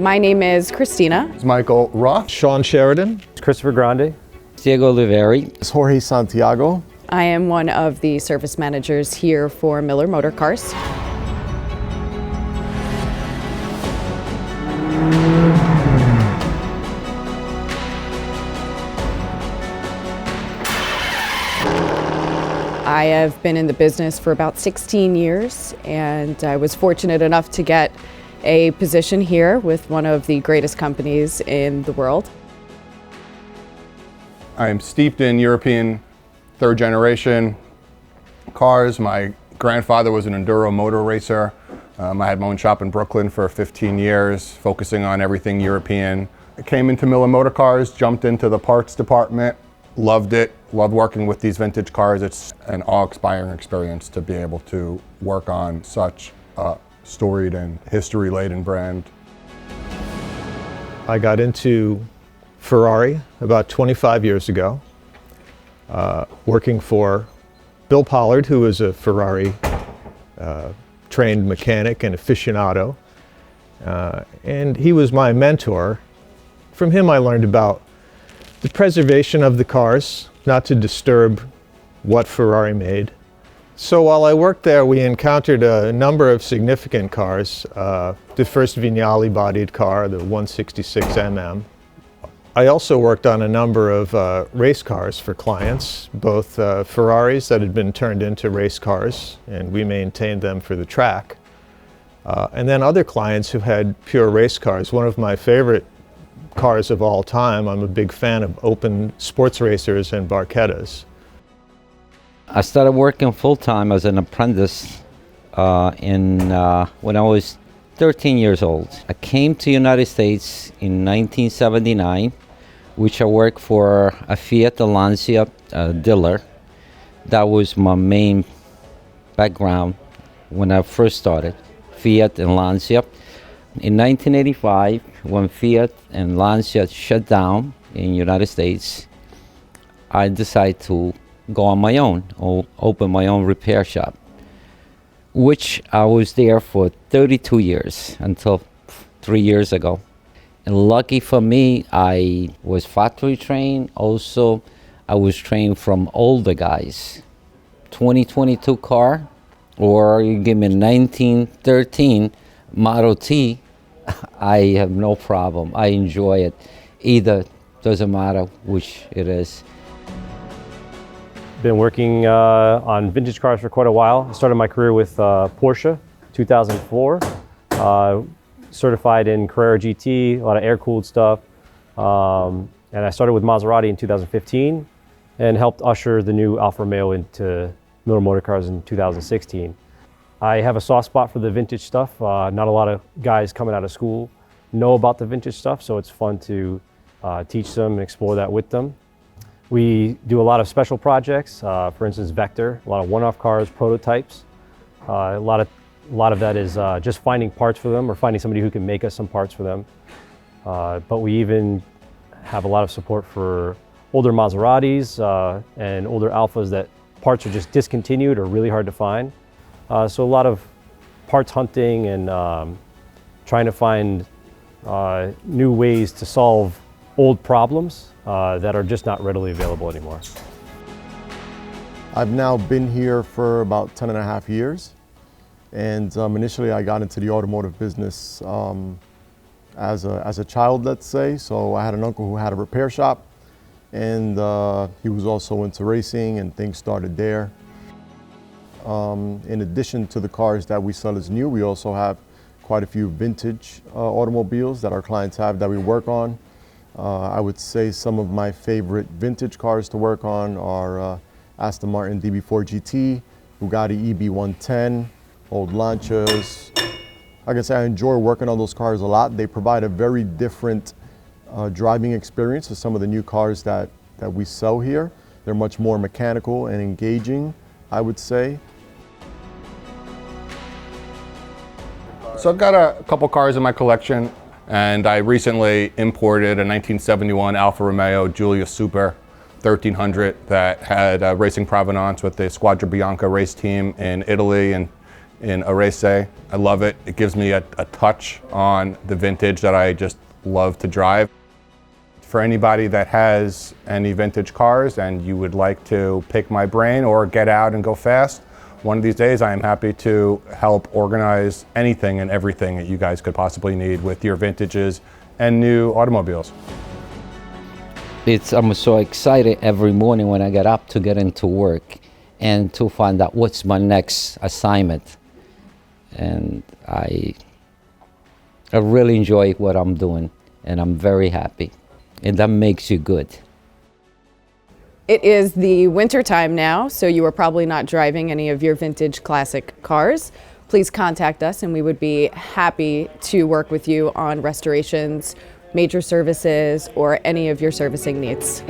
My name is Christina. It's Michael Roth. Sean Sheridan. Christopher Grande. Diego Oliveri. It's Jorge Santiago. I am one of the service managers here for Miller Motorcars. I have been in the business for about 16 years, and I was fortunate enough to get a position here with one of the greatest companies in the world. I am steeped in European third generation cars. My grandfather was an enduro motor racer. I had my own shop in Brooklyn for 15 years, focusing on everything European. I came into Miller Motorcars, jumped into the parts department, loved it, loved working with these vintage cars. It's an awe-inspiring experience to be able to work on such a storied and history-laden brand. I got into Ferrari about 25 years ago, working for Bill Pollard, who was a Ferrari trained mechanic and aficionado, and he was my mentor. From him I learned about the preservation of the cars, not to disturb what Ferrari made. So while I worked there, we encountered a number of significant cars. The first Vignali bodied car, the 166mm. I also worked on a number of race cars for clients, both Ferraris that had been turned into race cars, and we maintained them for the track. And then other clients who had pure race cars. One of my favorite cars of all time, I'm a big fan of open sports racers and Barchettas. I started working full-time as an apprentice when I was 13 years old. I came to the United States in 1979, which I worked for a Fiat Lancia dealer. That was my main background when I first started, Fiat and Lancia. In 1985, when Fiat and Lancia shut down in the United States, I decided to go on my own or open my own repair shop, which I was there for 32 years until 3 years ago. And lucky for me, I was factory trained. Also, I was trained from older guys. 2022 car, or you give me 1913 Model T, I have no problem. I enjoy it. Either, doesn't matter which it is. Been working on vintage cars for quite a while. I started my career with Porsche, 2004. Certified in Carrera GT, a lot of air-cooled stuff. And I started with Maserati in 2015 and helped usher the new Alfa Romeo into Miller Motorcars in 2016. I have a soft spot for the vintage stuff. Not a lot of guys coming out of school know about the vintage stuff, so it's fun to teach them and explore that with them. We do a lot of special projects, for instance, Vector, a lot of one-off cars, prototypes. A lot of that is just finding parts for them or finding somebody who can make us some parts for them. But we even have a lot of support for older Maseratis and older Alfas that parts are just discontinued or really hard to find. So a lot of parts hunting and trying to find new ways to solve old problems that are just not readily available anymore. I've now been here for about 10.5 years. And initially I got into the automotive business as a child, let's say. So I had an uncle who had a repair shop, and he was also into racing, and things started there. In addition to the cars that we sell as new, we also have quite a few vintage automobiles that our clients have that we work on. I would say some of my favorite vintage cars to work on are Aston Martin DB4 GT, Bugatti EB110, old Lancias. Like I say, I enjoy working on those cars a lot. They provide a very different driving experience to some of the new cars that we sell here. They're much more mechanical and engaging, I would say. So I've got a couple cars in my collection, and I recently imported a 1971 Alfa Romeo Giulia Super 1300 that had racing provenance with the Squadra Bianca race team in Italy and in Arese. I love it. It gives me a touch on the vintage that I just love to drive. For anybody that has any vintage cars and you would like to pick my brain or get out and go fast, one of these days I am happy to help organize anything and everything that you guys could possibly need with your vintages and new automobiles. I'm so excited every morning when I get up to get into work and to find out what's my next assignment. And I really enjoy what I'm doing, and I'm very happy. And that makes you good. It is the winter time now, so you are probably not driving any of your vintage classic cars. Please contact us and we would be happy to work with you on restorations, major services, or any of your servicing needs.